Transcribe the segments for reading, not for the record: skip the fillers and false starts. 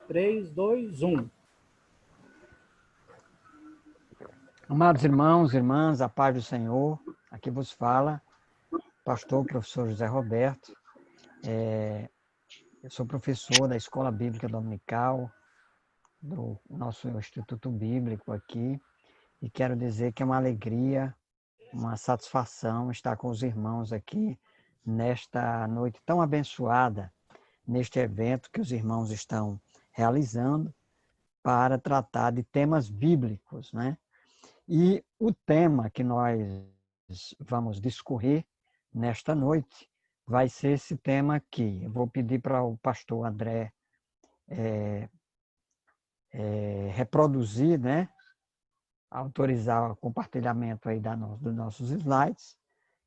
3, 2, 1. Amados irmãos, irmãs, a paz do Senhor, aqui vos fala, pastor, professor José Roberto. Eu sou professor da Escola Bíblica Dominical, do nosso Instituto Bíblico aqui, e quero dizer que é uma alegria, uma satisfação estar com os irmãos aqui nesta noite tão abençoada, neste evento que os irmãos estão realizando para tratar de temas bíblicos, né? E o tema que nós vamos discorrer nesta noite vai ser esse tema aqui. Eu vou pedir para o pastor André reproduzir, né? Autorizar o compartilhamento aí dos nossos slides,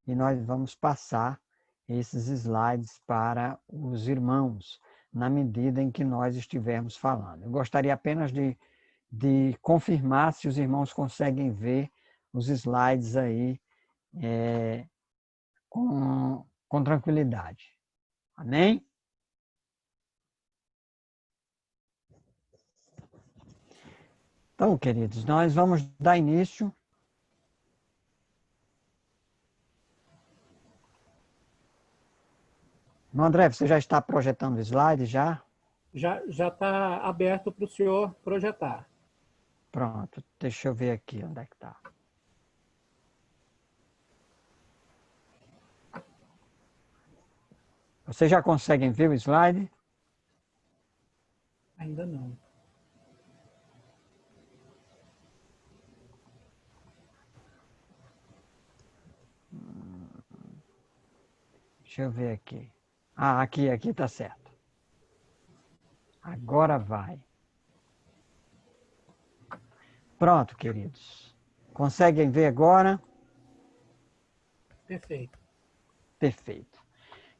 e nós vamos passar esses slides para os irmãos, na medida em que nós estivermos falando. Eu gostaria apenas de confirmar se os irmãos conseguem ver os slides aí com tranquilidade. Amém? Então, queridos, nós vamos dar início. André, você já está projetando o slide já? Já está aberto para o senhor projetar. Pronto, deixa eu ver aqui onde é que está. Vocês já conseguem ver o slide? Ainda não. Deixa eu ver aqui. Ah, aqui está certo. Agora vai. Pronto, queridos. Conseguem ver agora? Perfeito. Perfeito.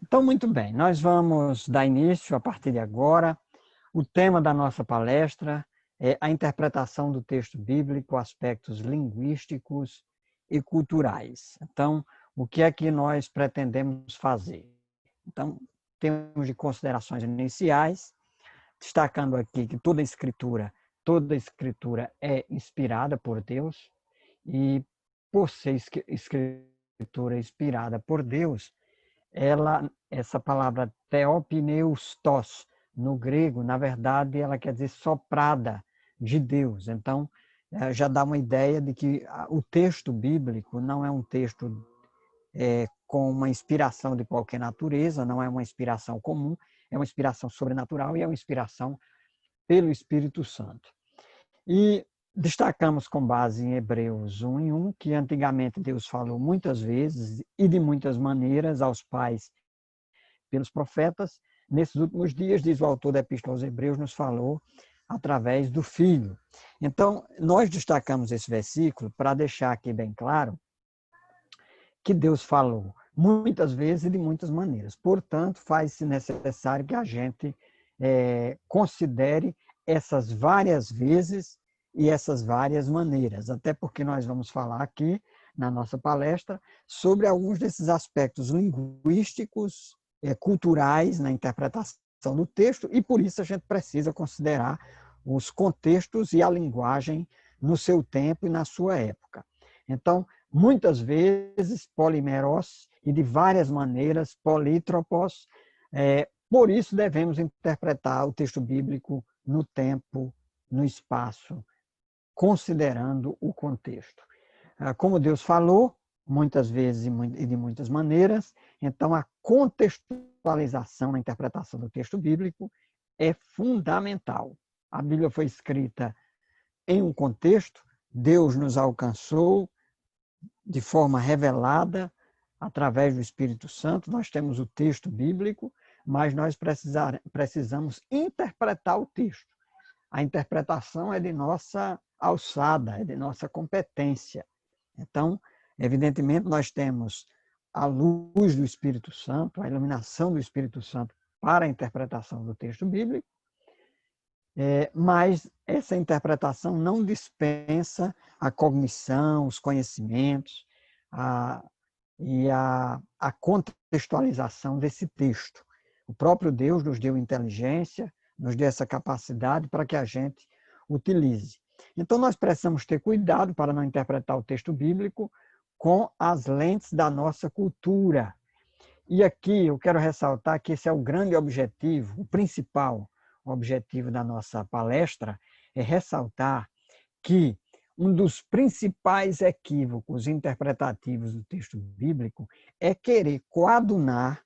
Então, muito bem, nós vamos dar início a partir de agora. O tema da nossa palestra é a interpretação do texto bíblico, aspectos linguísticos e culturais. Então, o que é que nós pretendemos fazer? Então, temos de considerações iniciais, destacando aqui que toda escritura é inspirada por Deus, e por ser escritura inspirada por Deus, essa palavra theopneustos, no grego, na verdade, ela quer dizer soprada de Deus. Então, já dá uma ideia de que o texto bíblico não é um texto com uma inspiração de qualquer natureza, não é uma inspiração comum, é uma inspiração sobrenatural e é uma inspiração pelo Espírito Santo. E destacamos com base em Hebreus 1:1, que antigamente Deus falou muitas vezes e de muitas maneiras aos pais pelos profetas. Nesses últimos dias, diz o autor da Epístola aos Hebreus, nos falou através do Filho. Então, nós destacamos esse versículo para deixar aqui bem claro que Deus falou muitas vezes e de muitas maneiras. Portanto, faz-se necessário que a gente considere essas várias vezes e essas várias maneiras, até porque nós vamos falar aqui, na nossa palestra, sobre alguns desses aspectos linguísticos, culturais na interpretação do texto, e por isso a gente precisa considerar os contextos e a linguagem no seu tempo e na sua época. Então, muitas vezes, polimeros, e de várias maneiras, polítropos, por isso devemos interpretar o texto bíblico no tempo, no espaço, considerando o contexto. Como Deus falou, muitas vezes e de muitas maneiras, então a contextualização na interpretação do texto bíblico é fundamental. A Bíblia foi escrita em um contexto, Deus nos alcançou de forma revelada através do Espírito Santo, nós temos o texto bíblico, mas nós precisamos interpretar o texto. A interpretação é de nossa alçada, é de nossa competência. Então, evidentemente, nós temos a luz do Espírito Santo, a iluminação do Espírito Santo para a interpretação do texto bíblico, mas essa interpretação não dispensa a cognição, os conhecimentos e a contextualização desse texto. O próprio Deus nos deu inteligência, nos dê essa capacidade para que a gente utilize. Então, nós precisamos ter cuidado para não interpretar o texto bíblico com as lentes da nossa cultura. E aqui eu quero ressaltar que esse é o grande objetivo, o principal objetivo da nossa palestra, é ressaltar que um dos principais equívocos interpretativos do texto bíblico é querer coadunar,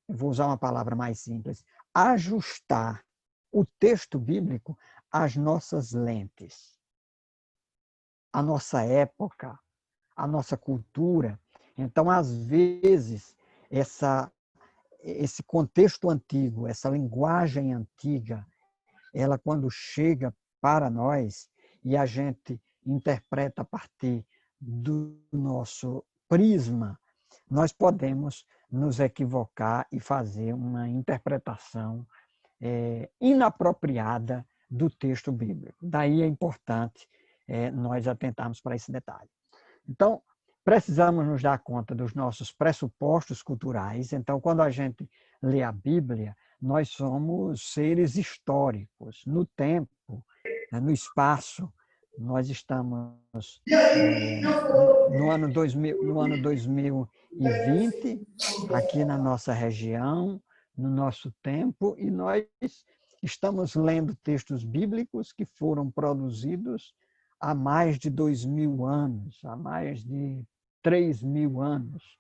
eu vou usar uma palavra mais simples, ajustar o texto bíblico às nossas lentes, à nossa época, à nossa cultura. Então, às vezes, esse contexto antigo, essa linguagem antiga, ela quando chega para nós e a gente interpreta a partir do nosso prisma, nós podemos nos equivocar e fazer uma interpretação inapropriada do texto bíblico. Daí é importante nós atentarmos para esse detalhe. Então, precisamos nos dar conta dos nossos pressupostos culturais. Então, quando a gente lê a Bíblia, nós somos seres históricos. No tempo, no espaço, nós estamos no ano 2020, aqui na nossa região, no nosso tempo, e nós estamos lendo textos bíblicos que foram produzidos há mais de 2000 anos, há mais de 3000 anos.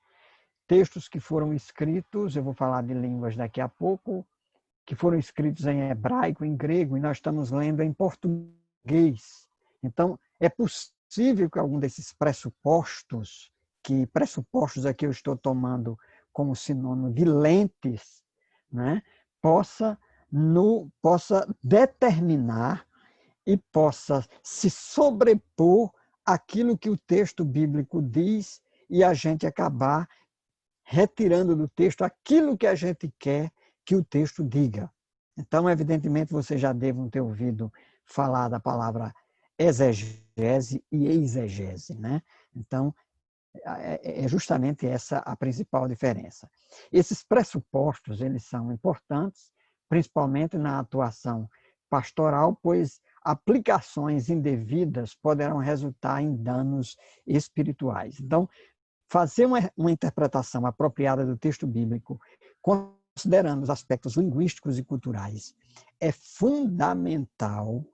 Textos que foram escritos, eu vou falar de línguas daqui a pouco, que foram escritos em hebraico, em grego, e nós estamos lendo em português. Então, é possível que algum desses pressupostos aqui eu estou tomando como sinônimo de lentes, né, possa determinar e possa se sobrepor àquilo que o texto bíblico diz e a gente acabar retirando do texto aquilo que a gente quer que o texto diga. Então, evidentemente, vocês já devem ter ouvido falar da palavra exegese e exegese, né? Então, é justamente essa a principal diferença. Esses pressupostos, eles são importantes, principalmente na atuação pastoral, pois aplicações indevidas poderão resultar em danos espirituais. Então, fazer uma interpretação apropriada do texto bíblico, considerando os aspectos linguísticos e culturais, é fundamental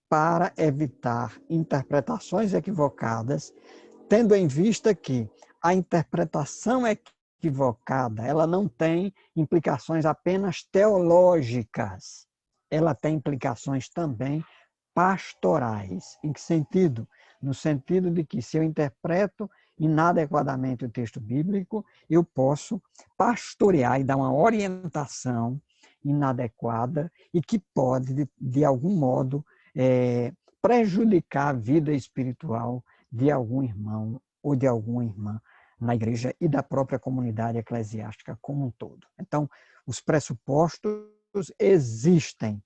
para evitar interpretações equivocadas, tendo em vista que a interpretação equivocada, ela não tem implicações apenas teológicas, ela tem implicações também pastorais. Em que sentido? No sentido de que se eu interpreto inadequadamente o texto bíblico, eu posso pastorear e dar uma orientação inadequada e que pode, de algum modo, prejudicar a vida espiritual de algum irmão ou de alguma irmã na igreja e da própria comunidade eclesiástica como um todo. Então, os pressupostos existem,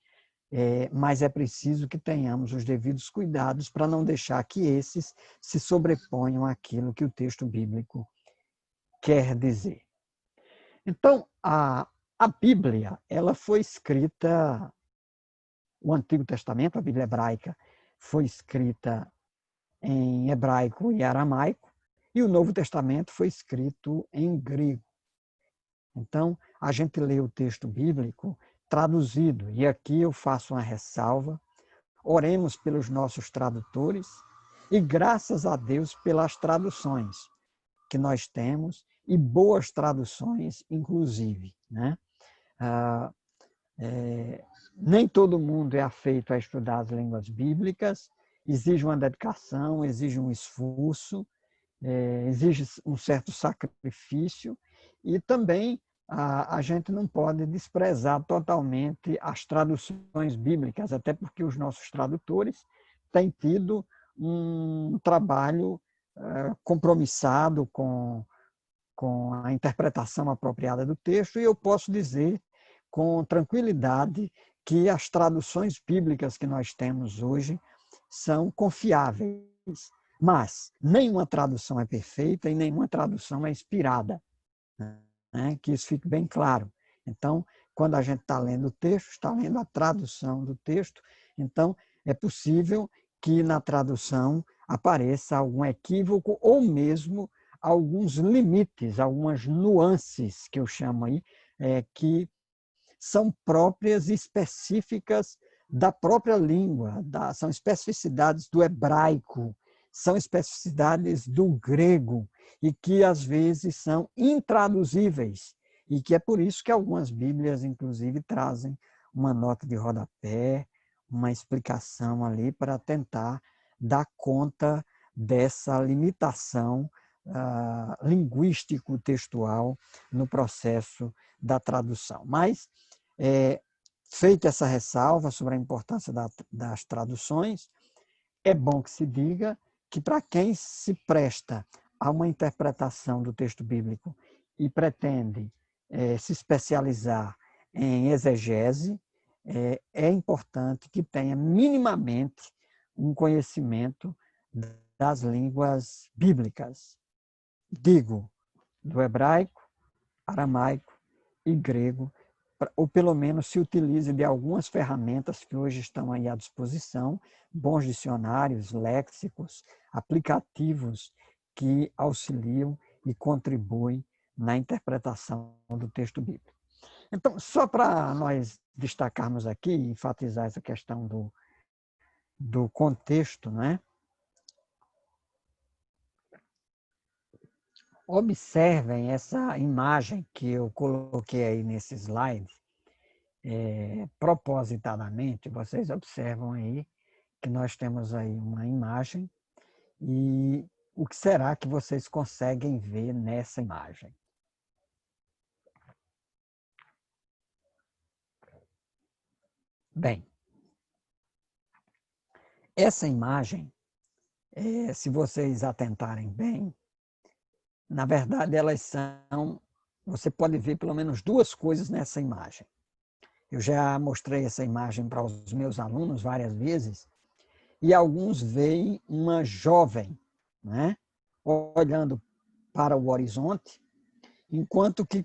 mas é preciso que tenhamos os devidos cuidados para não deixar que esses se sobreponham àquilo que o texto bíblico quer dizer. Então, a Bíblia, ela foi escrita, o Antigo Testamento, a Bíblia hebraica, foi escrita em hebraico e aramaico, e o Novo Testamento foi escrito em grego. Então, a gente lê o texto bíblico traduzido, e aqui eu faço uma ressalva: oremos pelos nossos tradutores e graças a Deus pelas traduções que nós temos, e boas traduções, inclusive, né? Nem todo mundo é afeito a estudar as línguas bíblicas, exige uma dedicação, exige um esforço, exige um certo sacrifício, e também a gente não pode desprezar totalmente as traduções bíblicas, até porque os nossos tradutores têm tido um trabalho compromissado com a interpretação apropriada do texto, e eu posso dizer com tranquilidade que as traduções bíblicas que nós temos hoje são confiáveis. Mas nenhuma tradução é perfeita e nenhuma tradução é inspirada, né? Que isso fique bem claro. Então, quando a gente está lendo o texto, está lendo a tradução do texto, então é possível que na tradução apareça algum equívoco ou mesmo alguns limites, algumas nuances, que eu chamo aí, que são próprias e específicas da própria língua, são especificidades do hebraico, são especificidades do grego, e que às vezes são intraduzíveis, e que é por isso que algumas Bíblias, inclusive, trazem uma nota de rodapé, uma explicação ali para tentar dar conta dessa limitação linguístico-textual no processo da tradução. Mas, feita essa ressalva sobre a importância das traduções, é bom que se diga que para quem se presta a uma interpretação do texto bíblico e pretende se especializar em exegese, é importante que tenha minimamente um conhecimento das línguas bíblicas. Digo, do hebraico, aramaico e grego, ou pelo menos se utilize de algumas ferramentas que hoje estão aí à disposição, bons dicionários, léxicos, aplicativos que auxiliam e contribuem na interpretação do texto bíblico. Então, só para nós destacarmos aqui e enfatizar essa questão do contexto, né? Observem essa imagem que eu coloquei aí nesse slide, propositadamente, vocês observam aí que nós temos aí uma imagem e o que será que vocês conseguem ver nessa imagem? Bem, essa imagem, se vocês atentarem bem, na verdade elas são, você pode ver pelo menos duas coisas nessa imagem. Eu já mostrei essa imagem para os meus alunos várias vezes, e alguns veem uma jovem, né, olhando para o horizonte, enquanto que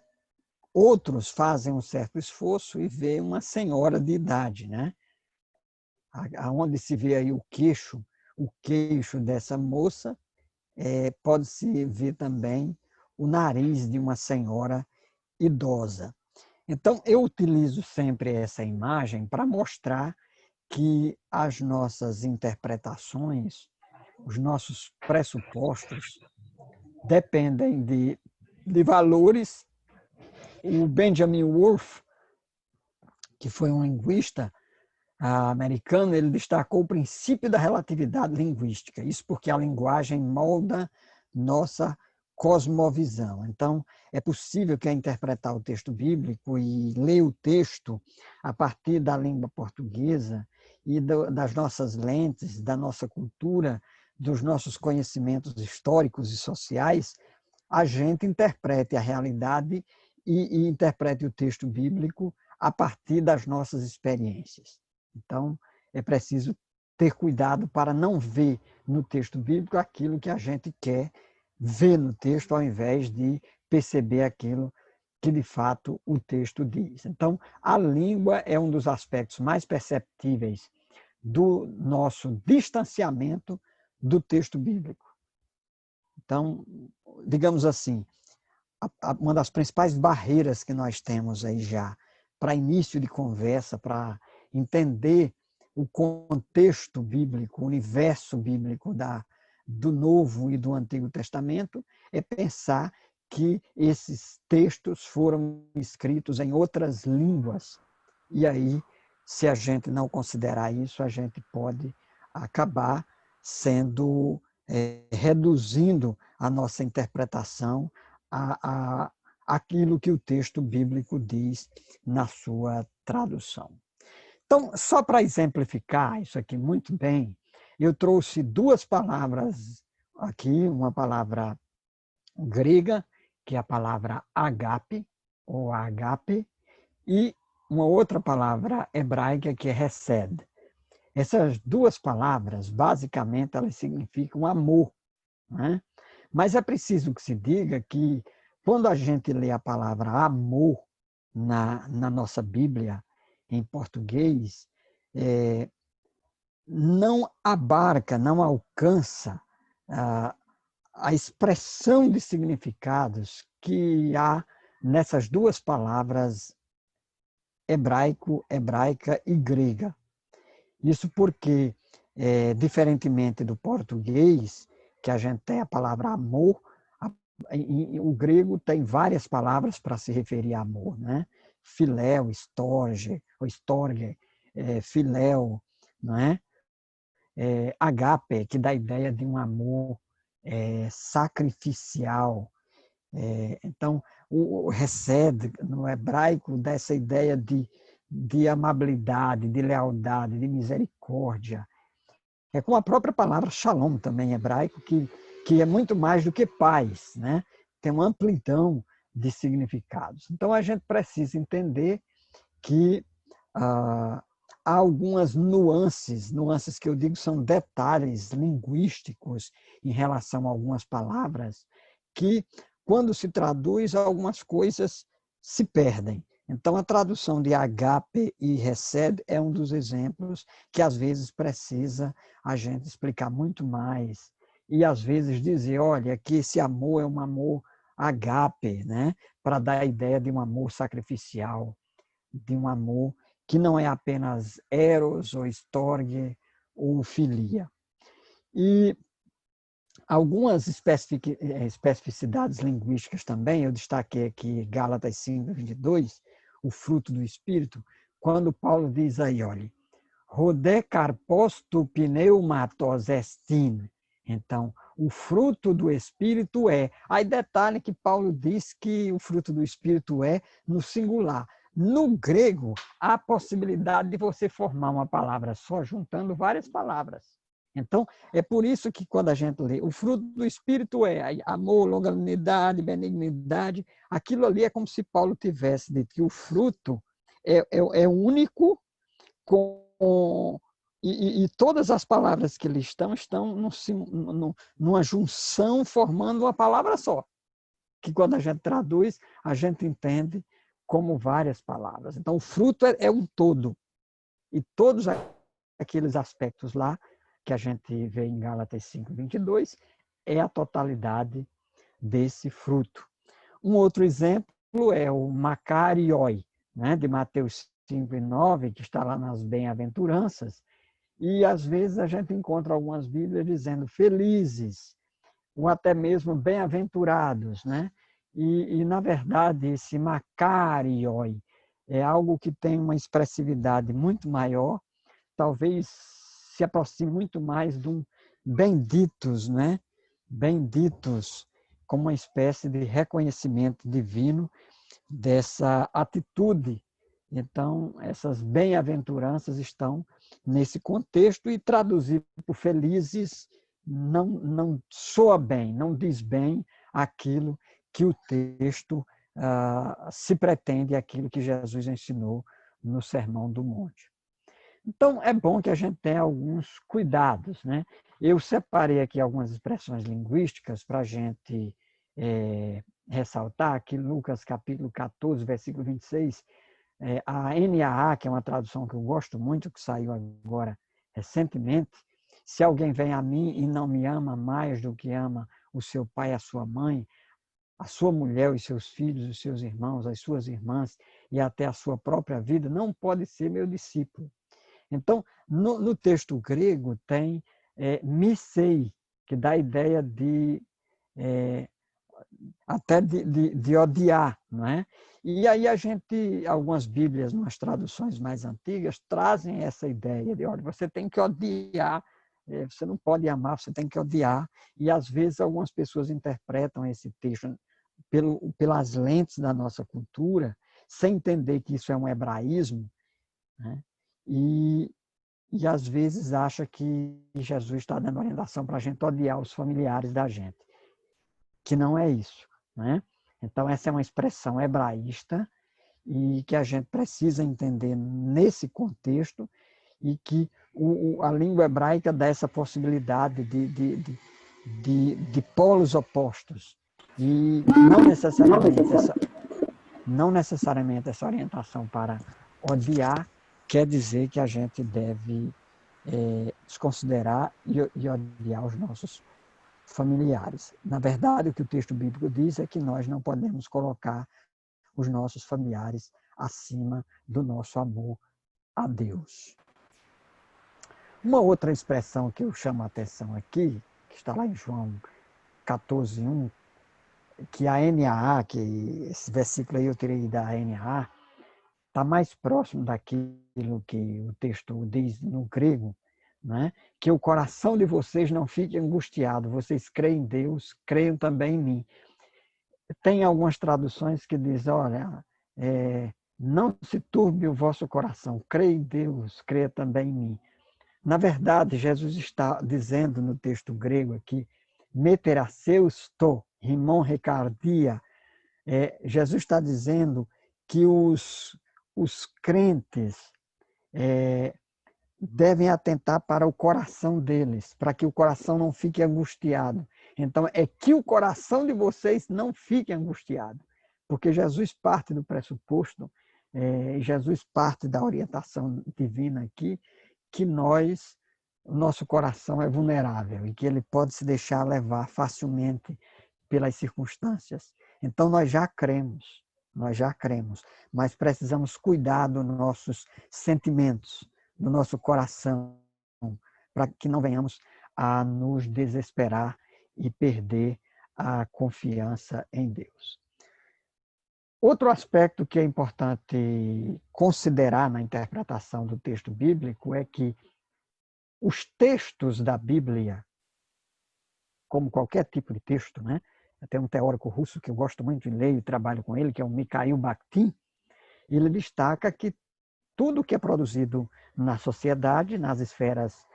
outros fazem um certo esforço e veem uma senhora de idade, né? Aonde se vê aí o queixo dessa moça, pode-se ver também o nariz de uma senhora idosa. Então, eu utilizo sempre essa imagem para mostrar que as nossas interpretações, os nossos pressupostos, dependem de valores. O Benjamin Wolff, que foi um linguista americano, ele destacou o princípio da relatividade linguística. Isso porque a linguagem molda nossa cosmovisão. Então, é possível que, ao interpretar o texto bíblico e ler o texto a partir da língua portuguesa e das nossas lentes, da nossa cultura, dos nossos conhecimentos históricos e sociais, a gente interprete a realidade e interprete o texto bíblico a partir das nossas experiências. Então, é preciso ter cuidado para não ver no texto bíblico aquilo que a gente quer ver no texto, ao invés de perceber aquilo que, de fato, o texto diz. Então, a língua é um dos aspectos mais perceptíveis do nosso distanciamento do texto bíblico. Então, digamos assim, uma das principais barreiras que nós temos aí já para início de conversa, para entender o contexto bíblico, o universo bíblico do Novo e do Antigo Testamento, é pensar que esses textos foram escritos em outras línguas. E aí, se a gente não considerar isso, a gente pode acabar reduzindo a nossa interpretação aquilo que o texto bíblico diz na sua tradução. Então, só para exemplificar isso aqui muito bem, eu trouxe duas palavras aqui, uma palavra grega, que é a palavra agape, ou agape, e uma outra palavra hebraica, que é hesed. Essas duas palavras, basicamente, elas significam amor, né? Mas é preciso que se diga que, quando a gente lê a palavra amor, na nossa Bíblia, em português, não abarca, não alcança a expressão de significados que há nessas duas palavras hebraico, hebraica e grega. Isso porque, diferentemente do português, que a gente tem a palavra amor, o grego tem várias palavras para se referir a amor, né? Filéu, storge, ou storge, filéu, não é? Agape, que dá a ideia de um amor sacrificial. Então, o hesed, no hebraico, dá essa ideia de amabilidade, de lealdade, de misericórdia. É como a própria palavra shalom também em hebraico, que é muito mais do que paz, né? Tem uma amplidão de significados. Então, a gente precisa entender que há algumas nuances que eu digo são detalhes linguísticos em relação a algumas palavras, que, quando se traduz, algumas coisas se perdem. Então, a tradução de agape e hesed é um dos exemplos que, às vezes, precisa a gente explicar muito mais e, às vezes, dizer, olha, que esse amor é um amor agape, né? Para dar a ideia de um amor sacrificial, de um amor que não é apenas eros ou storge ou filia. E algumas especificidades linguísticas também, eu destaquei aqui Gálatas 5:22, o fruto do Espírito, quando Paulo diz aí, olha, rodé carpos tu pneumatos estin. Então, o fruto do Espírito é. Aí detalhe que Paulo diz que o fruto do Espírito é no singular. No grego, há a possibilidade de você formar uma palavra só, juntando várias palavras. Então, é por isso que quando a gente lê, o fruto do Espírito é amor, longanimidade, benignidade, aquilo ali é como se Paulo tivesse dito que o fruto é único, e todas as palavras que ali estão numa junção, formando uma palavra só, que quando a gente traduz, a gente entende como várias palavras. Então, o fruto é um todo, e todos aqueles aspectos lá, que a gente vê em Gálatas 5:22, é a totalidade desse fruto. Um outro exemplo é o Makarioi, né, de Mateus 5:9, que está lá nas bem-aventuranças, e às vezes a gente encontra algumas Bíblias dizendo felizes, ou até mesmo bem-aventurados, né? E, na verdade, esse Makarioi é algo que tem uma expressividade muito maior, talvez se aproxime muito mais de um benditos, né? Benditos, como uma espécie de reconhecimento divino dessa atitude. Então, essas bem-aventuranças estão nesse contexto, e traduzir por felizes não soa bem, não diz bem aquilo que o texto se pretende, aquilo que Jesus ensinou no Sermão do Monte. Então, é bom que a gente tenha alguns cuidados, né? Eu separei aqui algumas expressões linguísticas para a gente ressaltar que Lucas capítulo 14, versículo 26, a NAA, que é uma tradução que eu gosto muito, que saiu agora recentemente, se alguém vem a mim e não me ama mais do que ama o seu pai e a sua mãe, a sua mulher, os seus filhos, os seus irmãos, as suas irmãs e até a sua própria vida, não pode ser meu discípulo. Então, no texto grego tem misei, que dá a ideia de até de odiar, não é? E aí a gente, algumas Bíblias, umas traduções mais antigas, trazem essa ideia de, olha, você tem que odiar, você não pode amar, você tem que odiar. E às vezes algumas pessoas interpretam esse texto pelas lentes da nossa cultura, sem entender que isso é um hebraísmo, né? E às vezes acha que Jesus está dando orientação para a gente odiar os familiares da gente, que não é isso, né? Então, essa é uma expressão hebraísta e que a gente precisa entender nesse contexto, e que a língua hebraica dá essa possibilidade de polos opostos. E não necessariamente não necessariamente essa orientação para odiar quer dizer que a gente deve desconsiderar e odiar os nossos familiares. Na verdade, o que o texto bíblico diz é que nós não podemos colocar os nossos familiares acima do nosso amor a Deus. Uma outra expressão que eu chamo a atenção aqui, que está lá em João 14:1, que a NAA, que esse versículo aí eu tirei da NAA, está mais próximo daquilo que o texto diz no grego, né? Que o coração de vocês não fique angustiado, vocês creem em Deus, creiam também em mim. Tem algumas traduções que dizem, olha, não se turbe o vosso coração, creia em Deus, creia também em mim. Na verdade, Jesus está dizendo no texto grego aqui, meteraseus to, rimon recardia, Jesus está dizendo que os crentes devem atentar para o coração deles, para que o coração não fique angustiado. Então, é que o coração de vocês não fique angustiado, porque Jesus parte do pressuposto, Jesus parte da orientação divina aqui, que o nosso coração é vulnerável e que ele pode se deixar levar facilmente pelas circunstâncias. Então, nós já cremos, mas precisamos cuidar dos nossos sentimentos, do nosso coração, para que não venhamos a nos desesperar e perder a confiança em Deus. Outro aspecto que é importante considerar na interpretação do texto bíblico é que os textos da Bíblia, como qualquer tipo de texto, né? Tem um teórico russo que eu gosto muito de ler e trabalho com ele, que é o Mikhail Bakhtin. Ele destaca que tudo que é produzido na sociedade, nas esferas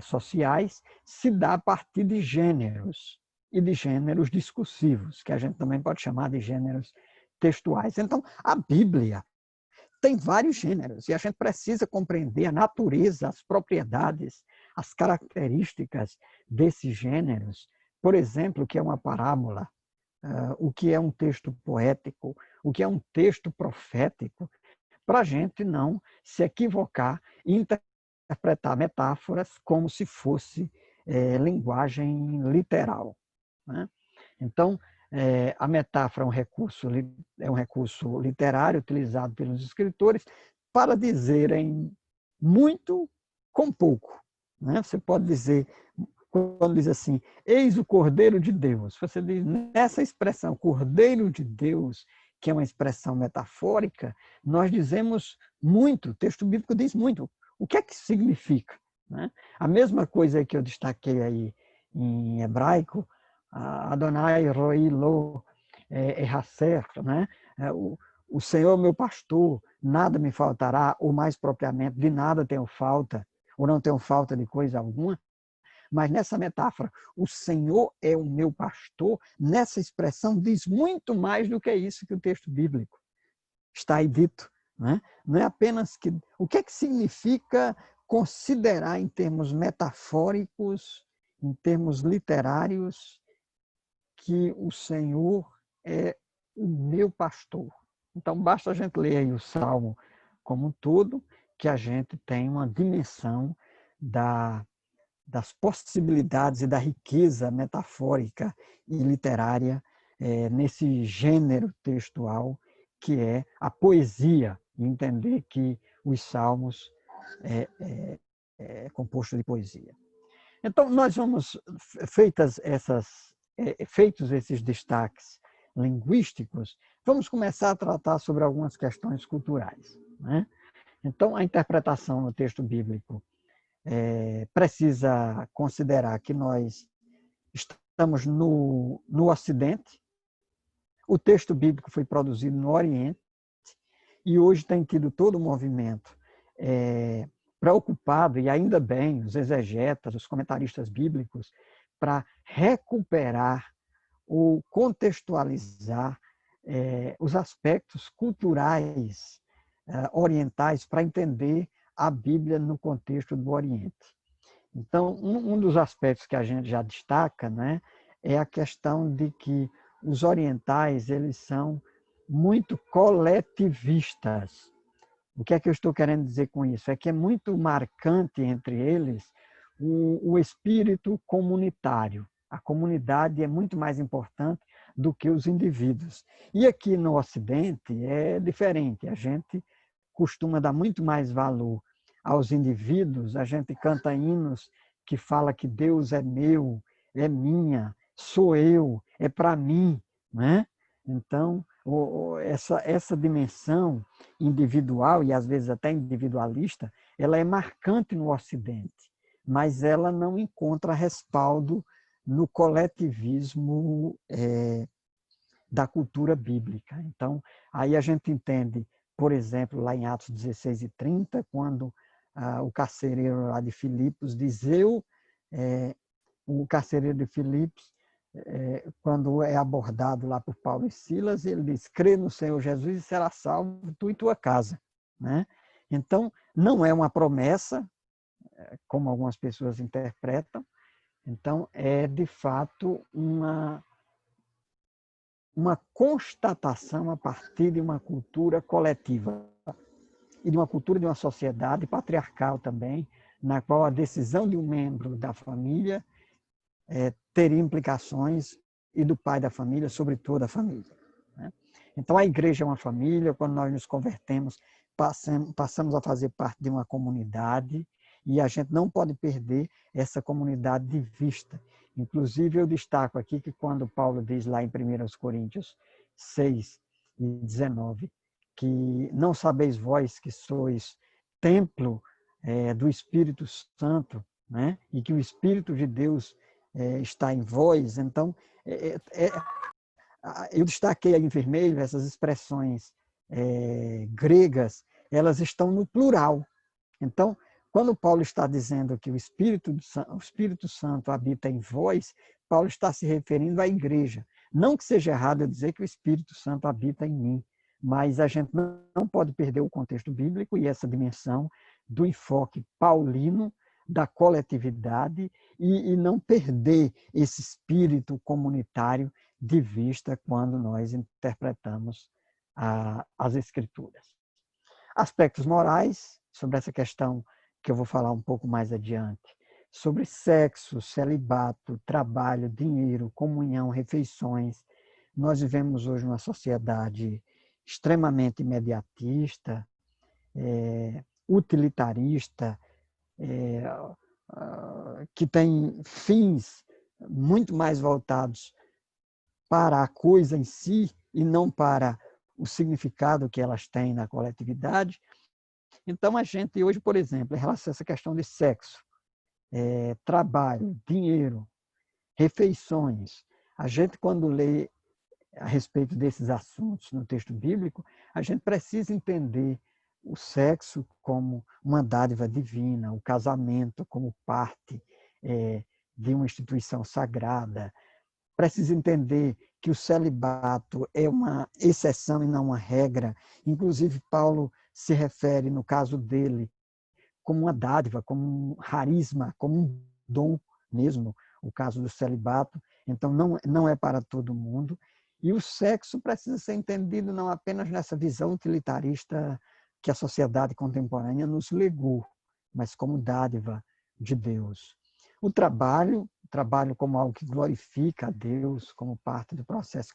sociais, se dá a partir de gêneros, e de gêneros discursivos, que a gente também pode chamar de gêneros textuais. Então, a Bíblia tem vários gêneros, e a gente precisa compreender a natureza, as propriedades, as características desses gêneros. Por exemplo, o que é uma parábola, o que é um texto poético, o que é um texto profético, para a gente não se equivocar e interpretar metáforas como se fosse linguagem literal, né? Então, a metáfora é um recurso literário utilizado pelos escritores para dizerem muito com pouco, né? Você pode dizer, quando diz assim, eis o Cordeiro de Deus, você diz, nessa expressão, Cordeiro de Deus, que é uma expressão metafórica, nós dizemos muito, o texto bíblico diz muito. O que é que significa, né? A mesma coisa que eu destaquei aí em hebraico, Adonai roi lo haser, né? O Senhor meu pastor, nada me faltará, ou mais propriamente, de nada tenho falta, ou não tenho falta de coisa alguma. Mas nessa metáfora, o Senhor é o meu pastor, nessa expressão diz muito mais do que isso que o texto bíblico está aí dito, né? Não é apenas que... O que é que significa considerar em termos metafóricos, em termos literários, que o Senhor é o meu pastor? Então, basta a gente ler aí o Salmo como um todo, que a gente tem uma dimensão das possibilidades e da riqueza metafórica e literária nesse gênero textual que é a poesia, e entender que os salmos é composto de poesia. Então, nós vamos, feitos esses destaques linguísticos, vamos começar a tratar sobre algumas questões culturais, né? Então, a interpretação no texto bíblico precisa considerar que nós estamos no Ocidente, o texto bíblico foi produzido no Oriente, e hoje tem tido todo o movimento preocupado, e ainda bem, os exegetas, os comentaristas bíblicos, para recuperar ou contextualizar os aspectos culturais orientais para entender a Bíblia no contexto do Oriente. Então, um dos aspectos que a gente já destaca, né, é a questão de que os orientais eles são muito coletivistas. O que é que eu estou querendo dizer com isso? É que é muito marcante entre eles o espírito comunitário. A comunidade é muito mais importante do que os indivíduos. E aqui no Ocidente é diferente. A gente costuma dar muito mais valor aos indivíduos. A gente canta hinos que fala que Deus é meu, é minha, sou eu, é para mim, né? Então, essa dimensão individual e às vezes até individualista, ela é marcante no Ocidente, mas ela não encontra respaldo no coletivismo da cultura bíblica. Então, aí a gente entende, por exemplo, lá em Atos 16:30, quando o carcereiro lá de Filipos diz, o carcereiro de Filipos, quando é abordado lá por Paulo e Silas, ele diz, crê no Senhor Jesus e será salvo tu e tua casa. Né? Então, não é uma promessa, como algumas pessoas interpretam, então é de fato uma constatação a partir de uma cultura coletiva e de uma cultura de uma sociedade patriarcal também, na qual a decisão de um membro da família teria implicações e do pai da família sobre toda a família. Né? Então, a igreja é uma família, quando nós nos convertemos, passamos a fazer parte de uma comunidade e a gente não pode perder essa comunidade de vista. Inclusive, eu destaco aqui que quando Paulo diz lá em 1 Coríntios 6:19, que não sabeis vós que sois templo do Espírito Santo, né? E que o Espírito de Deus está em vós. Então, eu destaquei aí em vermelho essas expressões gregas, elas estão no plural. Então, quando Paulo está dizendo que o Espírito Santo habita em vós, Paulo está se referindo à igreja. Não que seja errado eu dizer que o Espírito Santo habita em mim, mas a gente não pode perder o contexto bíblico e essa dimensão do enfoque paulino, da coletividade e não perder esse espírito comunitário de vista quando nós interpretamos as Escrituras. Aspectos morais, sobre essa questão que eu vou falar um pouco mais adiante, sobre sexo, celibato, trabalho, dinheiro, comunhão, refeições. Nós vivemos hoje uma sociedade extremamente imediatista, utilitarista, que tem fins muito mais voltados para a coisa em si e não para o significado que elas têm na coletividade. Então, a gente hoje, por exemplo, em relação a essa questão de sexo, trabalho, dinheiro, refeições, a gente, quando lê a respeito desses assuntos no texto bíblico, a gente precisa entender o sexo como uma dádiva divina, o casamento como parte de uma instituição sagrada. Precisa entender que o celibato é uma exceção e não uma regra. Inclusive, Paulo se refere, no caso dele, como uma dádiva, como um harisma, como um dom mesmo, o caso do celibato. Então, não é para todo mundo. E o sexo precisa ser entendido não apenas nessa visão utilitarista que a sociedade contemporânea nos legou, mas como dádiva de Deus. O trabalho como algo que glorifica a Deus, como parte do processo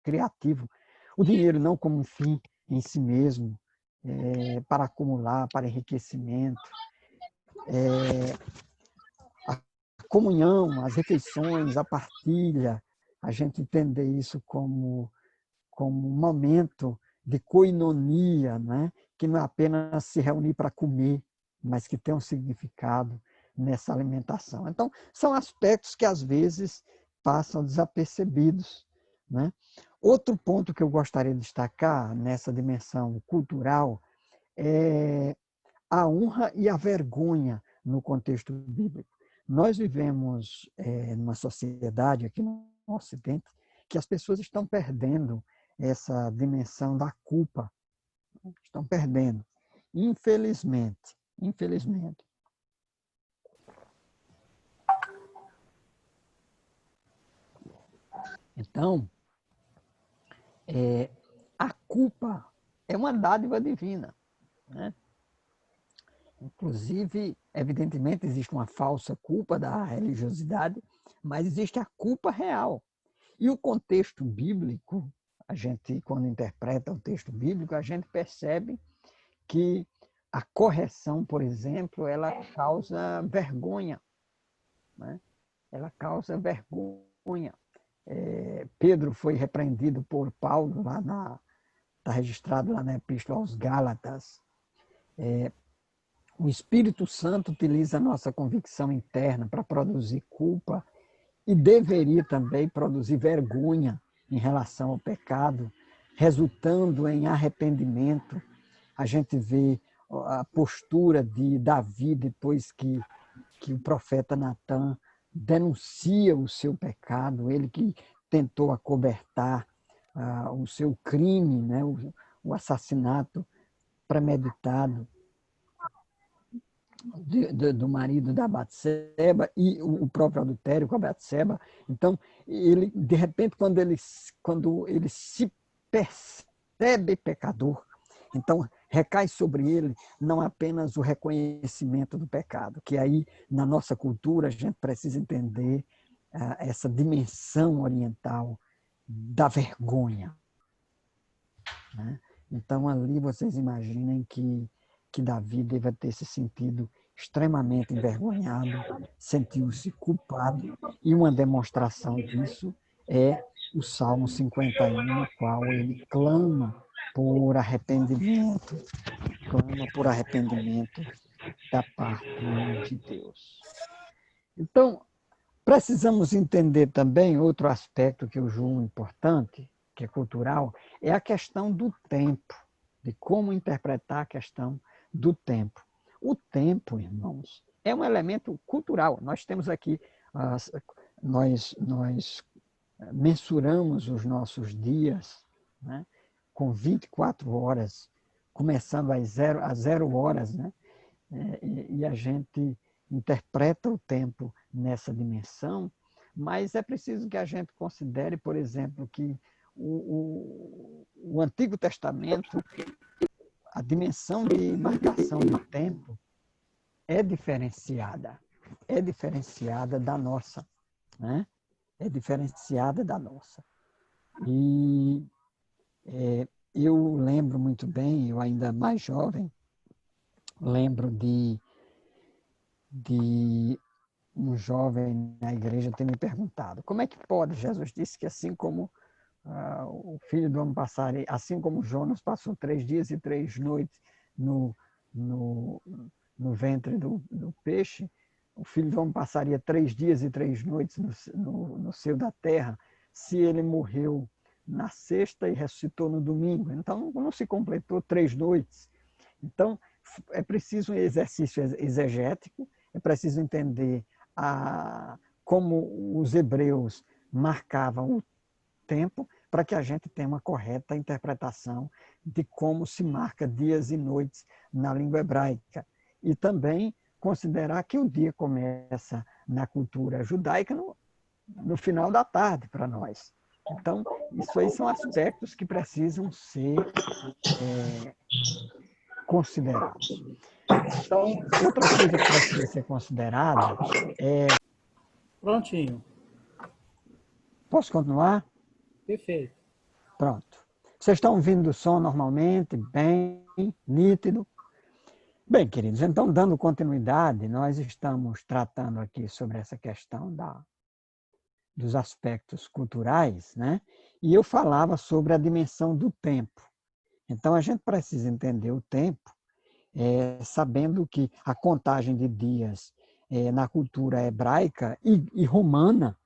criativo. O dinheiro não como um fim em si mesmo, para acumular, para enriquecimento. A comunhão, as refeições, a partilha, a gente entender isso como um momento de koinonia, né? Que não é apenas se reunir para comer, mas que tem um significado nessa alimentação. Então, são aspectos que às vezes passam desapercebidos. Né? Outro ponto que eu gostaria de destacar nessa dimensão cultural é a honra e a vergonha no contexto bíblico. Nós vivemos numa sociedade aqui no Ocidente que as pessoas estão perdendo essa dimensão da culpa, estão perdendo, infelizmente. Então, a culpa é uma dádiva divina, né? Inclusive, evidentemente, existe uma falsa culpa da religiosidade, mas existe a culpa real. E o contexto bíblico, a gente, quando interpreta o texto bíblico, a gente percebe que a correção, por exemplo, ela causa vergonha, né? Ela causa vergonha. Pedro foi repreendido por Paulo, está registrado lá na Epístola aos Gálatas. O Espírito Santo utiliza a nossa convicção interna para produzir culpa e deveria também produzir vergonha em relação ao pecado, resultando em arrependimento. A gente vê a postura de Davi depois que o profeta Natan denuncia o seu pecado, ele que tentou acobertar o seu crime, né, o assassinato premeditado do marido da Batseba e o próprio adultério com a Batseba. Então, ele, de repente, quando ele se percebe pecador, então recai sobre ele não apenas o reconhecimento do pecado, que aí, na nossa cultura, a gente precisa entender essa dimensão oriental da vergonha, né? Então, ali vocês imaginem que Davi deva ter se sentido extremamente envergonhado, sentiu-se culpado, e uma demonstração disso é o Salmo 51, no qual ele clama por arrependimento da parte de Deus. Então, precisamos entender também outro aspecto que eu julgo importante, que é cultural, é a questão do tempo, de como interpretar a questão do tempo. O tempo, irmãos, é um elemento cultural. Nós temos aqui, nós mensuramos os nossos dias, né, com 24 horas, começando às 0 horas, né? E a gente interpreta o tempo nessa dimensão, mas é preciso que a gente considere, por exemplo, que o Antigo Testamento, a dimensão de marcação do tempo é diferenciada da nossa, né? É diferenciada da nossa. E eu lembro muito bem, eu ainda mais jovem, lembro de um jovem na igreja ter me perguntado: como é que pode? Jesus disse que assim como o filho do homem passaria, assim como Jonas passou 3 dias e 3 noites no ventre do peixe, o filho do homem passaria 3 dias e 3 noites no seio da terra, se ele morreu na sexta e ressuscitou no domingo. Então, não se completou 3 noites. Então, é preciso um exercício exegético, é preciso entender como os hebreus marcavam o tempo, para que a gente tenha uma correta interpretação de como se marca dias e noites na língua hebraica. E também considerar que o dia começa na cultura judaica no final da tarde para nós. Então, isso aí são aspectos que precisam ser considerados. Então, outra coisa que precisa ser considerada é... Prontinho. Posso continuar? Perfeito. Pronto. Vocês estão ouvindo o som normalmente, bem, nítido? Bem, queridos, então, dando continuidade, nós estamos tratando aqui sobre essa questão dos aspectos culturais, né? E eu falava sobre a dimensão do tempo. Então, a gente precisa entender o tempo, sabendo que a contagem de dias na cultura hebraica e romana,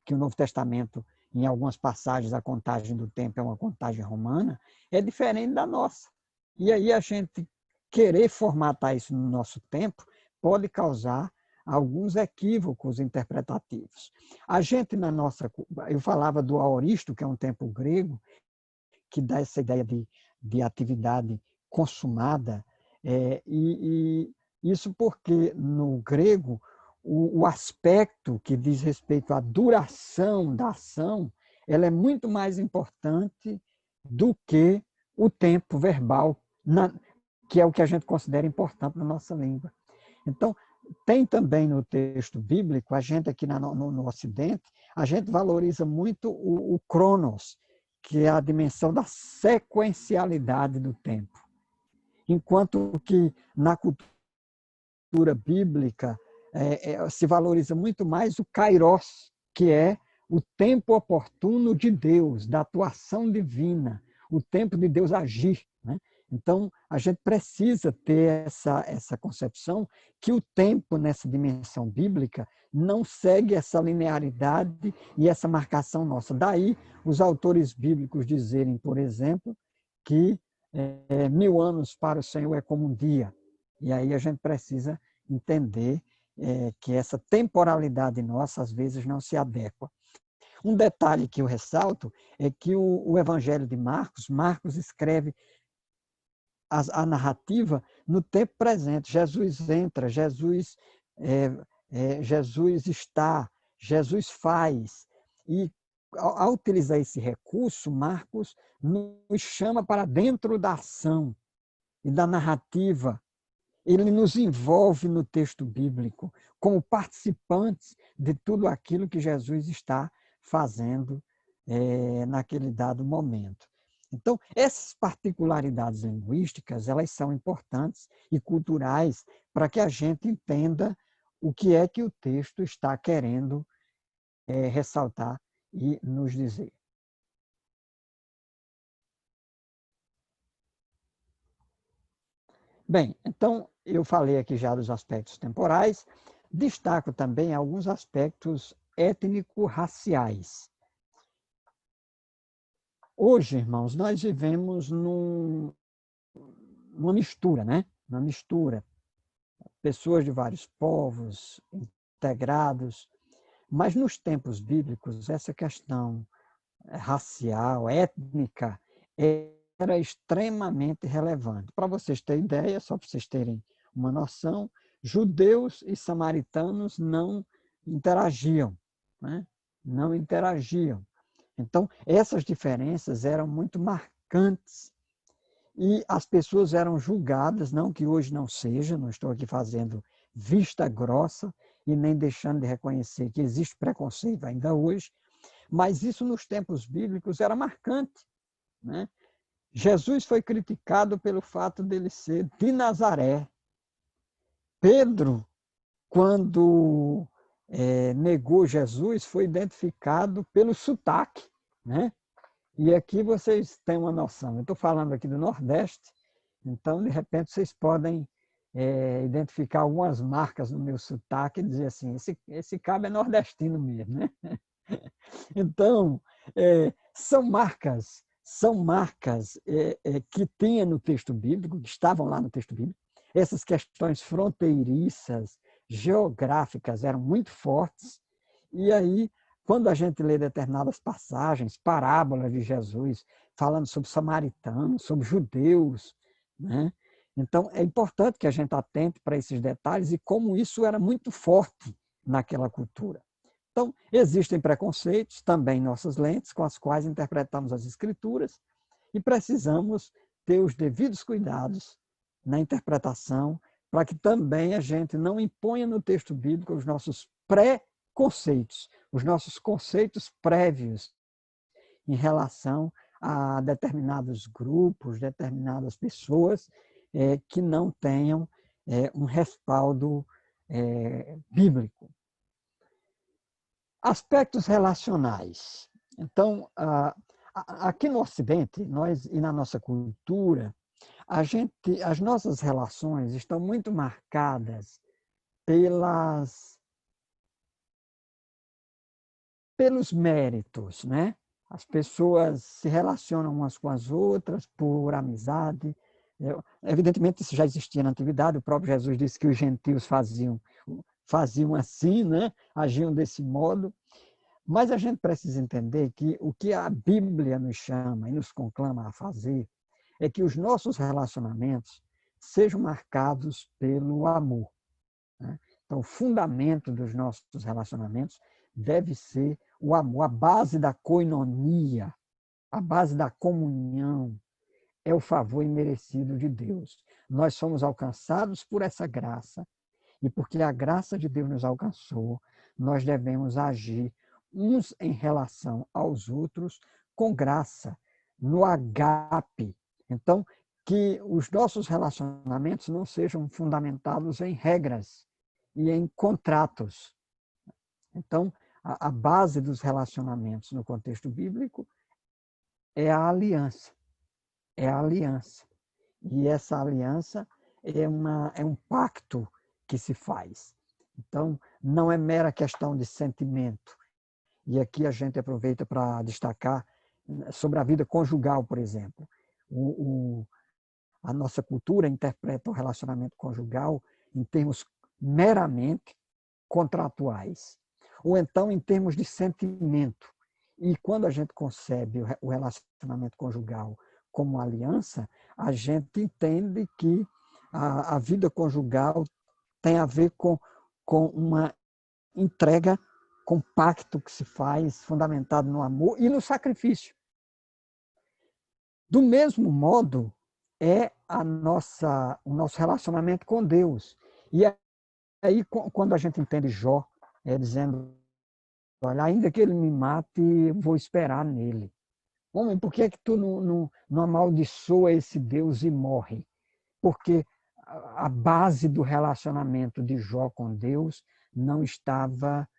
que o Novo Testamento, em algumas passagens, a contagem do tempo é uma contagem romana, é diferente da nossa. E aí a gente querer formatar isso no nosso tempo pode causar alguns equívocos interpretativos. A gente, eu falava do aoristo, que é um tempo grego, que dá essa ideia de atividade consumada, e isso porque no grego o aspecto que diz respeito à duração da ação, ela é muito mais importante do que o tempo verbal, que é o que a gente considera importante na nossa língua. Então, tem também no texto bíblico, a gente aqui no Ocidente, a gente valoriza muito o cronos, que é a dimensão da sequencialidade do tempo. Enquanto que na cultura bíblica se valoriza muito mais o kairos, que é o tempo oportuno de Deus, da atuação divina, o tempo de Deus agir, né? Então, a gente precisa ter essa concepção que o tempo, nessa dimensão bíblica, não segue essa linearidade e essa marcação nossa. Daí, os autores bíblicos dizerem, por exemplo, que 1000 anos para o Senhor é como um dia. E aí a gente precisa entender que essa temporalidade nossa, às vezes, não se adequa. Um detalhe que eu ressalto é que o Evangelho de Marcos escreve a narrativa no tempo presente. Jesus entra, Jesus está, Jesus faz. E, ao utilizar esse recurso, Marcos nos chama para dentro da ação e da narrativa. Ele nos envolve no texto bíblico como participantes de tudo aquilo que Jesus está fazendo naquele dado momento. Então, essas particularidades linguísticas, elas são importantes e culturais para que a gente entenda o que é que o texto está querendo ressaltar e nos dizer. Bem, então, eu falei aqui já dos aspectos temporais, destaco também alguns aspectos étnico-raciais. Hoje, irmãos, nós vivemos numa mistura, né? Uma mistura. Pessoas de vários povos, integrados. Mas nos tempos bíblicos, essa questão racial, étnica, era extremamente relevante. Para vocês terem ideia, só para vocês terem uma noção, judeus e samaritanos não interagiam, né? Não interagiam. Então, essas diferenças eram muito marcantes e as pessoas eram julgadas, não que hoje não seja, não estou aqui fazendo vista grossa e nem deixando de reconhecer que existe preconceito ainda hoje, mas isso nos tempos bíblicos era marcante, né? Jesus foi criticado pelo fato dele ser de Nazaré. Pedro, quando negou Jesus, foi identificado pelo sotaque, né? E aqui vocês têm uma noção. Eu estou falando aqui do Nordeste, então, de repente, vocês podem identificar algumas marcas no meu sotaque e dizer assim, esse cabo é nordestino mesmo, né? Então, são marcas que tinha no texto bíblico, que estavam lá no texto bíblico. Essas questões fronteiriças, geográficas, eram muito fortes. E aí, quando a gente lê determinadas passagens, parábolas de Jesus, falando sobre samaritanos, sobre judeus, né? Então, é importante que a gente atente para esses detalhes e como isso era muito forte naquela cultura. Então, existem preconceitos também em nossas lentes, com as quais interpretamos as escrituras, e precisamos ter os devidos cuidados na interpretação, para que também a gente não imponha no texto bíblico os nossos pré-conceitos, os nossos conceitos prévios em relação a determinados grupos, determinadas pessoas que não tenham um respaldo bíblico. Aspectos relacionais. Então, aqui no Ocidente, nós e na nossa cultura, as nossas relações estão muito marcadas pelos méritos, né? As pessoas se relacionam umas com as outras por amizade. Evidentemente, isso já existia na antiguidade. O próprio Jesus disse que os gentios faziam assim, né? Agiam desse modo. Mas a gente precisa entender que o que a Bíblia nos chama e nos conclama a fazer é que os nossos relacionamentos sejam marcados pelo amor, né? Então, o fundamento dos nossos relacionamentos deve ser o amor, a base da koinonia, a base da comunhão, é o favor imerecido de Deus. Nós somos alcançados por essa graça, e porque a graça de Deus nos alcançou, nós devemos agir uns em relação aos outros com graça, no agape. Então, que os nossos relacionamentos não sejam fundamentados em regras e em contratos. Então, a base dos relacionamentos no contexto bíblico é a aliança. É a aliança. E essa aliança é um pacto que se faz. Então, não é mera questão de sentimento. E aqui a gente aproveita para destacar sobre a vida conjugal, por exemplo. A nossa cultura interpreta o relacionamento conjugal em termos meramente contratuais, ou então em termos de sentimento. E quando a gente concebe o relacionamento conjugal como aliança, a gente entende que a vida conjugal tem a ver com uma entrega, com um pacto que se faz fundamentado no amor e no sacrifício. Do mesmo modo, é o nosso relacionamento com Deus. E aí, quando a gente entende Jó, dizendo, olha, ainda que ele me mate, vou esperar nele. Homem, por que é que tu não amaldiçoa esse Deus e morre? Porque a base do relacionamento de Jó com Deus não estava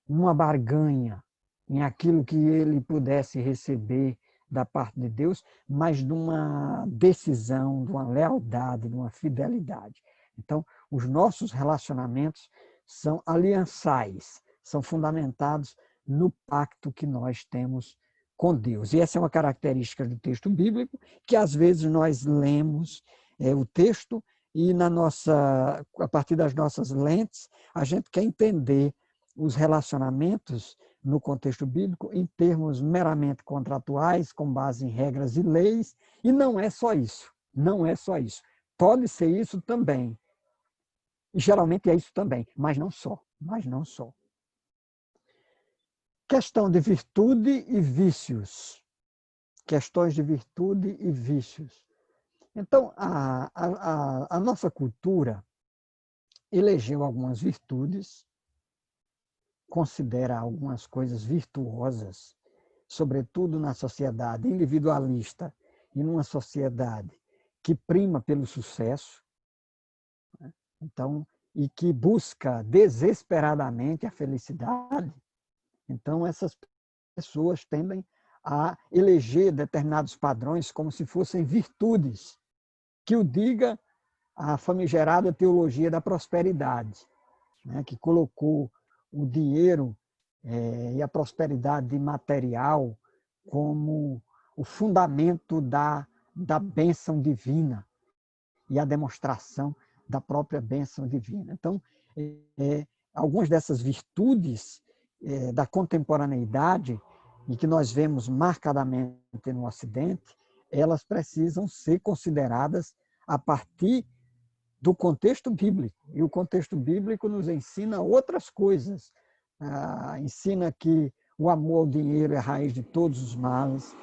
numa barganha, em aquilo que ele pudesse receber da parte de Deus, mas de uma decisão, de uma lealdade, de uma fidelidade. Então, os nossos relacionamentos são aliançais, são fundamentados no pacto que nós temos com Deus. E essa é uma característica do texto bíblico, que às vezes nós lemos o texto e a partir das nossas lentes, a gente quer entender os relacionamentos no contexto bíblico em termos meramente contratuais, com base em regras e leis, e não é só isso. Não é só isso. Pode ser isso também. E geralmente é isso também, mas não só. Mas não só. Questão de virtude e vícios. Questões de virtude e vícios. Então, a nossa cultura elegeu algumas virtudes, considera algumas coisas virtuosas, sobretudo na sociedade individualista e numa sociedade que prima pelo sucesso, né? Então, e que busca desesperadamente a felicidade. Então, essas pessoas tendem a eleger determinados padrões como se fossem virtudes, que o diga a famigerada teologia da prosperidade, né, que colocou o dinheiro e a prosperidade material como o fundamento da bênção divina e a demonstração da própria bênção divina. Então, algumas dessas virtudes da contemporaneidade, e que nós vemos marcadamente no Ocidente, elas precisam ser consideradas a partir do contexto bíblico. E o contexto bíblico nos ensina outras coisas. Ensina que o amor ao dinheiro é a raiz de todos os males.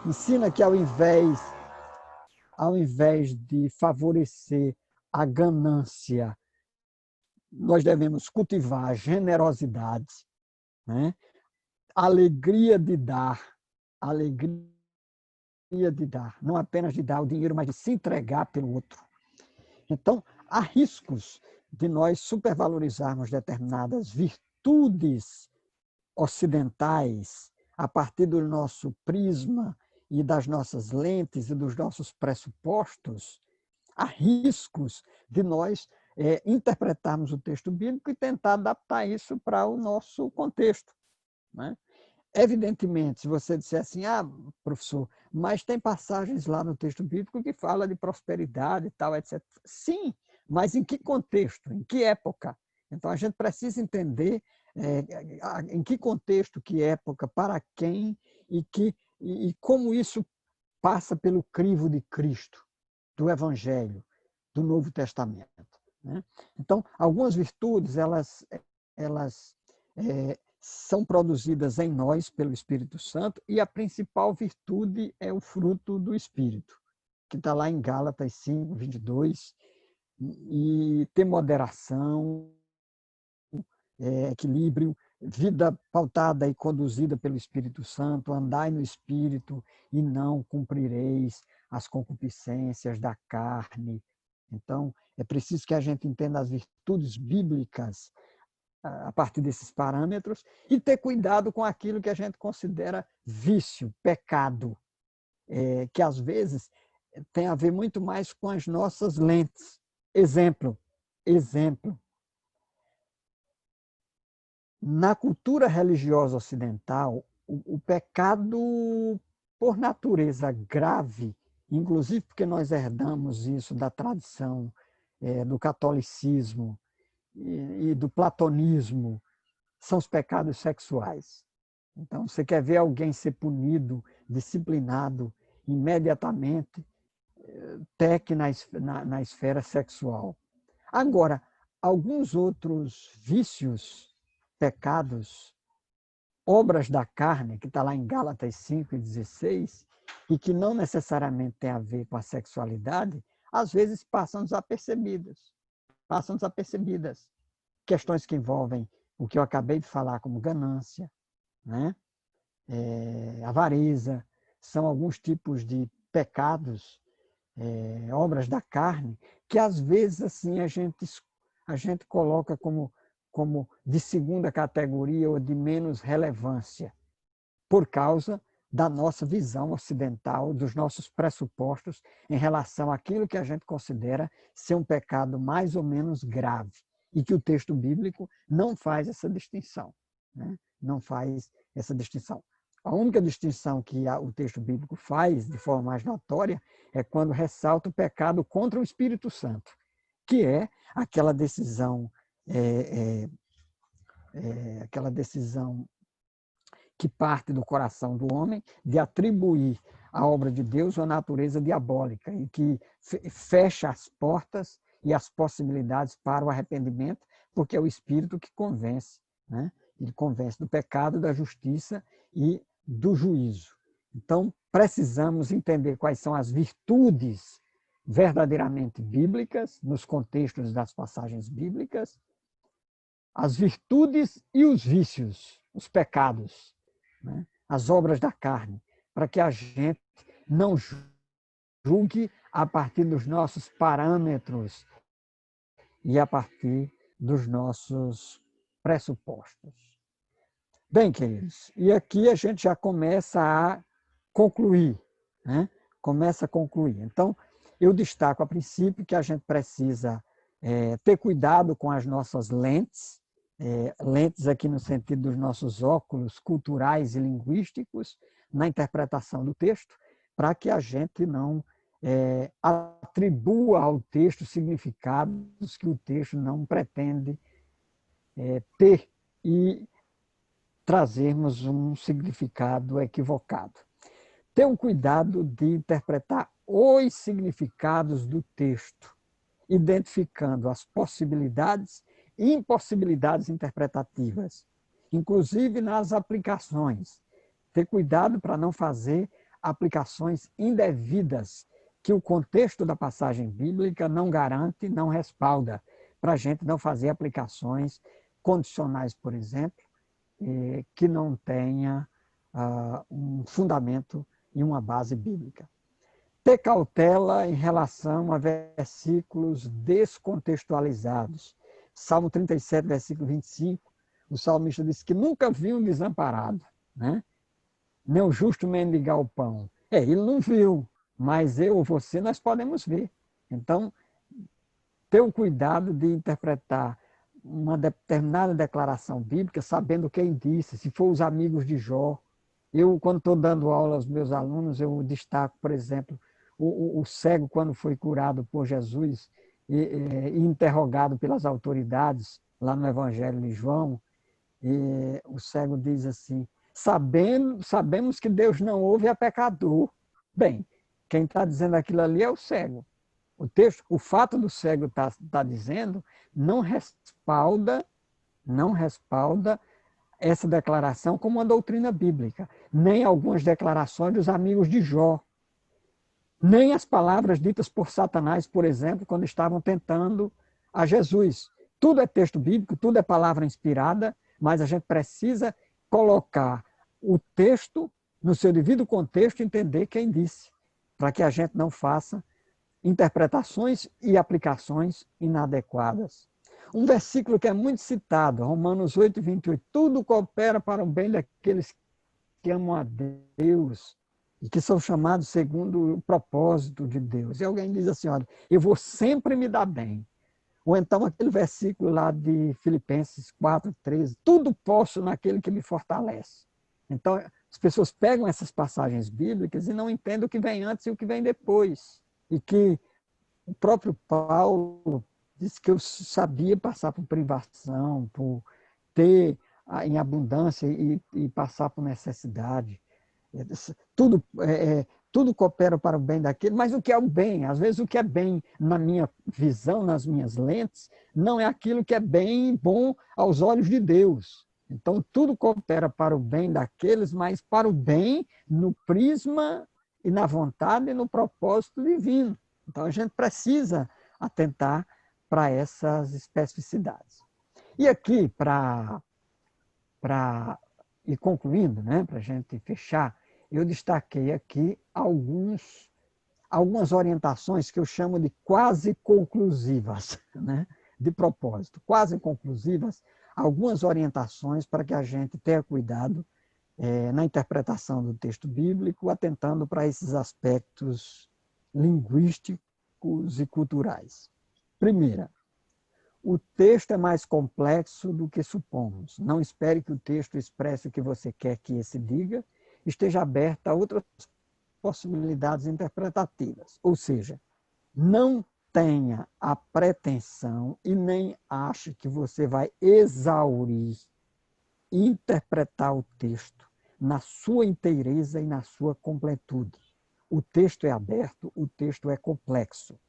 Ensina que ao invés de favorecer a ganância, nós devemos cultivar a generosidade, né? Alegria de dar, não apenas de dar o dinheiro, mas de se entregar pelo outro. Então, há riscos de nós supervalorizarmos determinadas virtudes ocidentais a partir do nosso prisma e das nossas lentes e dos nossos pressupostos. Há riscos de nós interpretarmos o texto bíblico e tentar adaptar isso para o nosso contexto, né? Evidentemente, se você disser assim, professor, mas tem passagens lá no texto bíblico que fala de prosperidade e tal, etc. Sim, mas em que contexto? Em que época? Então, a gente precisa entender em que contexto, que época, para quem e como isso passa pelo crivo de Cristo, do Evangelho, do Novo Testamento, né? Então, algumas virtudes, elas são produzidas em nós pelo Espírito Santo, e a principal virtude é o fruto do Espírito, que está lá em Gálatas 5, 22, e ter moderação, equilíbrio, vida pautada e conduzida pelo Espírito Santo, andai no Espírito e não cumprireis as concupiscências da carne. Então, é preciso que a gente entenda as virtudes bíblicas a partir desses parâmetros e ter cuidado com aquilo que a gente considera vício, pecado, que às vezes tem a ver muito mais com as nossas lentes. Exemplo. Na cultura religiosa ocidental, o pecado, por natureza grave, inclusive porque nós herdamos isso da tradição do catolicismo e do platonismo, são os pecados sexuais. Então, você quer ver alguém ser punido, disciplinado, imediatamente, peque na esfera sexual. Agora, alguns outros vícios, pecados, obras da carne, que está lá em Gálatas 5:16, e que não necessariamente tem a ver com a sexualidade, às vezes passam desapercebidas. Questões que envolvem o que eu acabei de falar, como ganância, né? Avareza, são alguns tipos de pecados, obras da carne, que às vezes assim a gente coloca como de segunda categoria ou de menos relevância, por causa da nossa visão ocidental, dos nossos pressupostos em relação àquilo que a gente considera ser um pecado mais ou menos grave, e que o texto bíblico não faz essa distinção, né? Não faz essa distinção. A única distinção que o texto bíblico faz, de forma mais notória, é quando ressalta o pecado contra o Espírito Santo, que é aquela decisão que parte do coração do homem de atribuir à obra de Deus uma natureza diabólica e que fecha as portas e as possibilidades para o arrependimento, porque é o Espírito que convence, né? Ele convence do pecado, da justiça e do juízo. Então, precisamos entender quais são as virtudes verdadeiramente bíblicas, nos contextos das passagens bíblicas, as virtudes e os vícios, os pecados, né? As obras da carne, para que a gente não julgue a partir dos nossos parâmetros e a partir dos nossos pressupostos. Bem, queridos, e aqui a gente já começa a concluir, né? Então, eu destaco a princípio que a gente precisa ter cuidado com as nossas lentes, lentes aqui no sentido dos nossos óculos culturais e linguísticos, na interpretação do texto, para que a gente não atribua ao texto significados que o texto não pretende ter e trazermos um significado equivocado. Ter o cuidado de interpretar os significados do texto, identificando as possibilidades e impossibilidades interpretativas, inclusive nas aplicações. Ter cuidado para não fazer aplicações indevidas, que o contexto da passagem bíblica não garante, não respalda, para a gente não fazer aplicações condicionais, por exemplo, que não tenha um fundamento e uma base bíblica. Ter cautela em relação a versículos descontextualizados. Salmo 37, versículo 25, o salmista diz que nunca viu um desamparado, né? Nem o justo mendigar o pão. Ele não viu, mas eu ou você, nós podemos ver. Então, ter o cuidado de interpretar uma determinada declaração bíblica, sabendo quem disse, se for os amigos de Jó. Eu, quando estou dando aula aos meus alunos, eu destaco, por exemplo, o cego, quando foi curado por Jesus e interrogado pelas autoridades, lá no Evangelho de João, o cego diz assim: sabemos que Deus não ouve a pecador. Bem, quem está dizendo aquilo ali é o cego. O fato do cego tá dizendo não respalda essa declaração como uma doutrina bíblica, nem algumas declarações dos amigos de Jó, nem as palavras ditas por Satanás, por exemplo, quando estavam tentando a Jesus. Tudo é texto bíblico, tudo é palavra inspirada, mas a gente precisa colocar o texto no seu devido contexto e entender quem disse, para que a gente não faça interpretações e aplicações inadequadas. Um versículo que é muito citado, Romanos 8, 28, tudo coopera para o bem daqueles que amam a Deus e que são chamados segundo o propósito de Deus. E alguém diz assim, olha, eu vou sempre me dar bem. Ou então aquele versículo lá de Filipenses 4, 13, tudo posso naquele que me fortalece. Então, as pessoas pegam essas passagens bíblicas e não entendem o que vem antes e o que vem depois. E que o próprio Paulo disse que eu sabia passar por privação, por ter em abundância e passar por necessidade. Tudo, tudo coopera para o bem daquele, mas o que é o bem? Às vezes o que é bem na minha visão, nas minhas lentes, não é aquilo que é bem e bom aos olhos de Deus. Então tudo coopera para o bem daqueles, mas para o bem no prisma e na vontade e no propósito divino. Então a gente precisa atentar para essas especificidades. E aqui, para ir concluindo, né, para a gente fechar, eu destaquei aqui algumas orientações que eu chamo de quase conclusivas, né, de propósito, quase conclusivas, algumas orientações para que a gente tenha cuidado na interpretação do texto bíblico, atentando para esses aspectos linguísticos e culturais. Primeira, o texto é mais complexo do que supomos. Não espere que o texto expresse o que você quer que esse diga, esteja aberto a outras possibilidades interpretativas. Ou seja, não tenha a pretensão e nem ache que você vai exaurir, interpretar o texto na sua inteireza e na sua completude. O texto é aberto, o texto é complexo.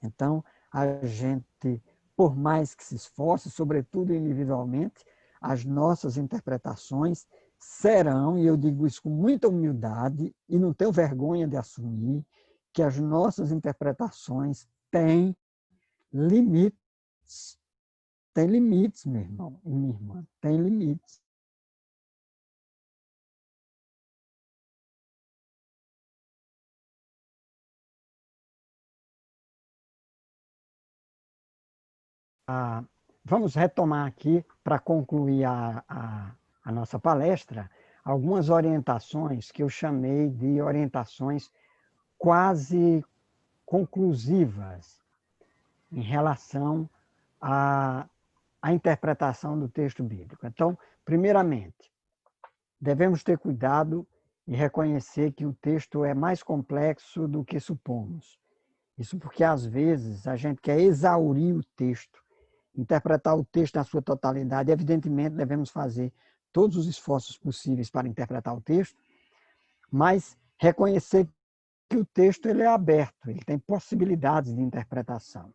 Então, a gente, por mais que se esforce, sobretudo individualmente, as nossas interpretações serão, e eu digo isso com muita humildade, e não tenho vergonha de assumir, que as nossas interpretações têm limites. Tem limites, meu irmão e minha irmã, tem limites. Vamos retomar aqui, para concluir a nossa palestra, algumas orientações que eu chamei de orientações quase conclusivas em relação à interpretação do texto bíblico. Então, primeiramente, devemos ter cuidado e reconhecer que o texto é mais complexo do que supomos. Isso porque, às vezes, a gente quer exaurir o texto, interpretar o texto na sua totalidade. Evidentemente, devemos fazer todos os esforços possíveis para interpretar o texto, mas reconhecer que o texto ele é aberto, ele tem possibilidades de interpretação.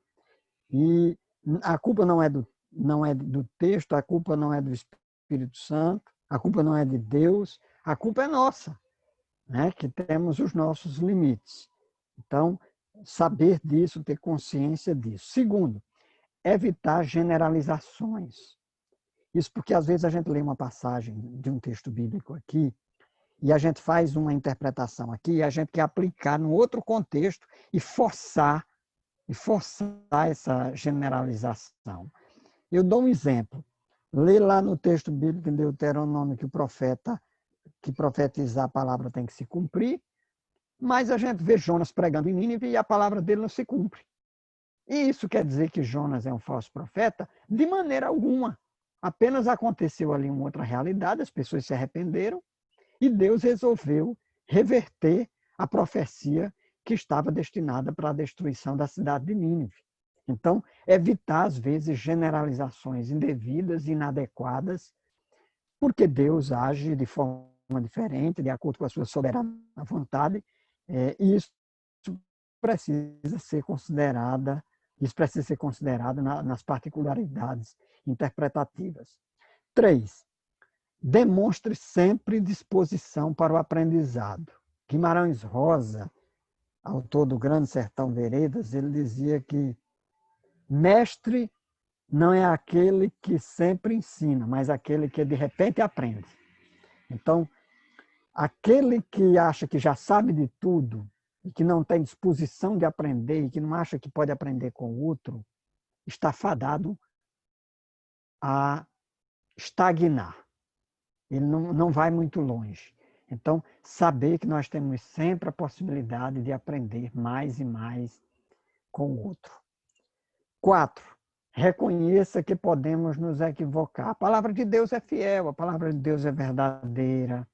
E a culpa não é do texto, a culpa não é do Espírito Santo, a culpa não é de Deus, a culpa é nossa, né? Que temos os nossos limites. Então, saber disso, ter consciência disso. Segundo, evitar generalizações. Isso porque, às vezes, a gente lê uma passagem de um texto bíblico aqui e a gente faz uma interpretação aqui e a gente quer aplicar num outro contexto e forçar essa generalização. Eu dou um exemplo. Lê lá no texto bíblico em Deuteronômio que o profeta, que profetizar a palavra tem que se cumprir, mas a gente vê Jonas pregando em Nínive e a palavra dele não se cumpre. E isso quer dizer que Jonas é um falso profeta? De maneira alguma. Apenas aconteceu ali uma outra realidade, as pessoas se arrependeram e Deus resolveu reverter a profecia que estava destinada para a destruição da cidade de Nínive. Então, evitar, às vezes, generalizações indevidas, inadequadas, porque Deus age de forma diferente, de acordo com a sua soberana vontade, e isso precisa ser considerado nas particularidades interpretativas. 3. demonstre sempre disposição para o aprendizado. Guimarães Rosa, autor do Grande Sertão Veredas, ele dizia que mestre não é aquele que sempre ensina, mas aquele que de repente aprende. Então, aquele que acha que já sabe de tudo e que não tem disposição de aprender e que não acha que pode aprender com o outro, está fadado a estagnar. Ele não vai muito longe. Então, saber que nós temos sempre a possibilidade de aprender mais e mais com o outro. 4. Reconheça que podemos nos equivocar. A palavra de Deus é fiel, a palavra de Deus é verdadeira,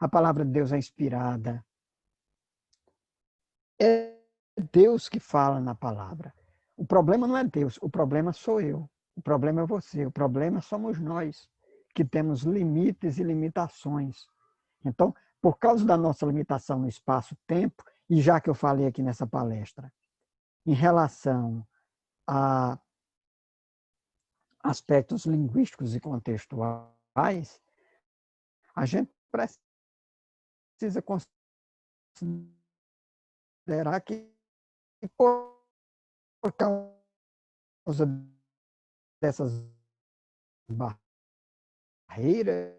a palavra de Deus é inspirada. É Deus que fala na palavra. O problema não é Deus, o problema sou eu. O problema é você, o problema somos nós, que temos limites e limitações. Então, por causa da nossa limitação no espaço-tempo, e já que eu falei aqui nessa palestra, em relação a aspectos linguísticos e contextuais, a gente precisa considerar que, por causa dessas barreiras,